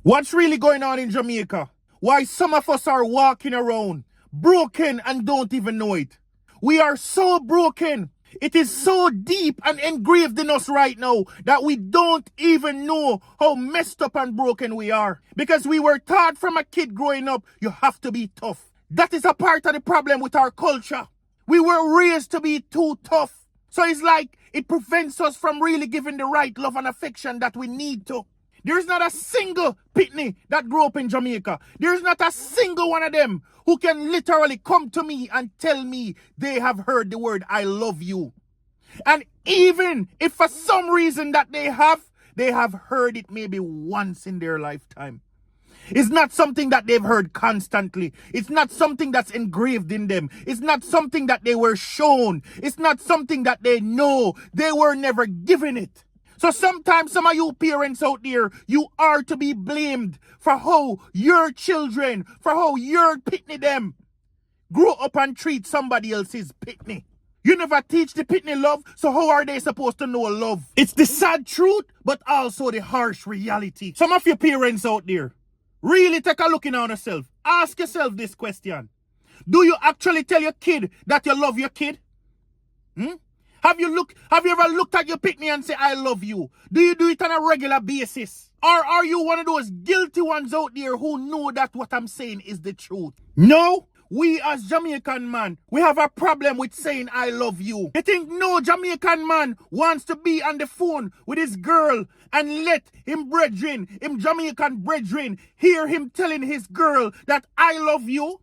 What's really going on in Jamaica? Why some of us are walking around broken and don't even know it. We are so broken. It is so deep and engraved in us right now that we don't even know how messed up and broken we are. Because we were taught from a kid growing up, you have to be tough. That is a part of the problem with our culture. We were raised to be too tough. So it's like it prevents us from really giving the right love and affection that we need to. There's not a single pitney that grew up in Jamaica. There's not a single one of them who can literally come to me and tell me they have heard the word I love you. And even if for some reason that they have heard it maybe once in their lifetime. It's not something that they've heard constantly. It's not something that's engraved in them. It's not something that they were shown. It's not something that they know. They were never given it. So sometimes some of you parents out there, you are to be blamed for how your children, for how your pitney them grow up and treat somebody else's pitney. You never teach the pitney love, so how are they supposed to know love? It's the sad truth, but also the harsh reality. Some of your parents out there, really take a look in on yourself. Ask yourself this question. Do you actually tell your kid that you love your kid? Have you ever looked at your pitney and say, I love you? Do you do it on a regular basis? Or are you one of those guilty ones out there who know that what I'm saying is the truth? No, we as Jamaican man, we have a problem with saying I love you. You think no Jamaican man wants to be on the phone with his girl and let him Jamaican brethren, hear him telling his girl that I love you?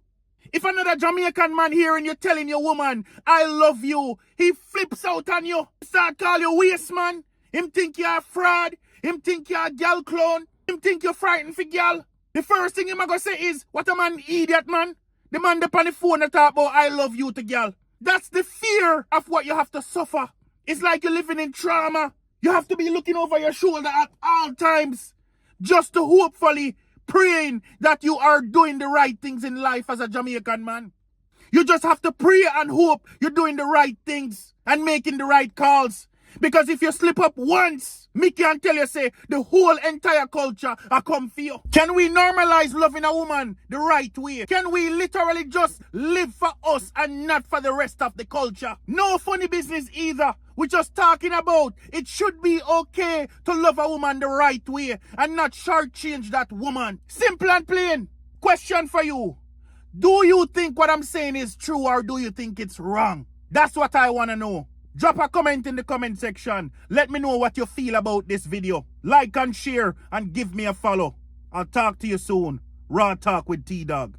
If another Jamaican man hearing you telling your woman, I love you, he flips out on you. Start call you waste man. Him think you're a fraud. Him think you're a gal clone. Him think you're frightened for gal. The first thing him gonna say is, what a man idiot man. The man up on the phone that talk about I love you to gal. That's the fear of what you have to suffer. It's like you're living in trauma. You have to be looking over your shoulder at all times. Just to hopefully praying that you are doing the right things in life as a Jamaican man. You just have to pray and hope you're doing the right things and making the right calls. Because if you slip up once, me can tell you, say, the whole entire culture are come for you. Can we normalize loving a woman the right way? Can we literally just live for us and not for the rest of the culture? No funny business either. We're just talking about it should be okay to love a woman the right way and not shortchange that woman. Simple and plain. Question for you. Do you think what I'm saying is true or do you think it's wrong? That's what I want to know. Drop a comment in the comment section. Let me know what you feel about this video. Like and share and give me a follow. I'll talk to you soon. Raw Talk with T-Dog.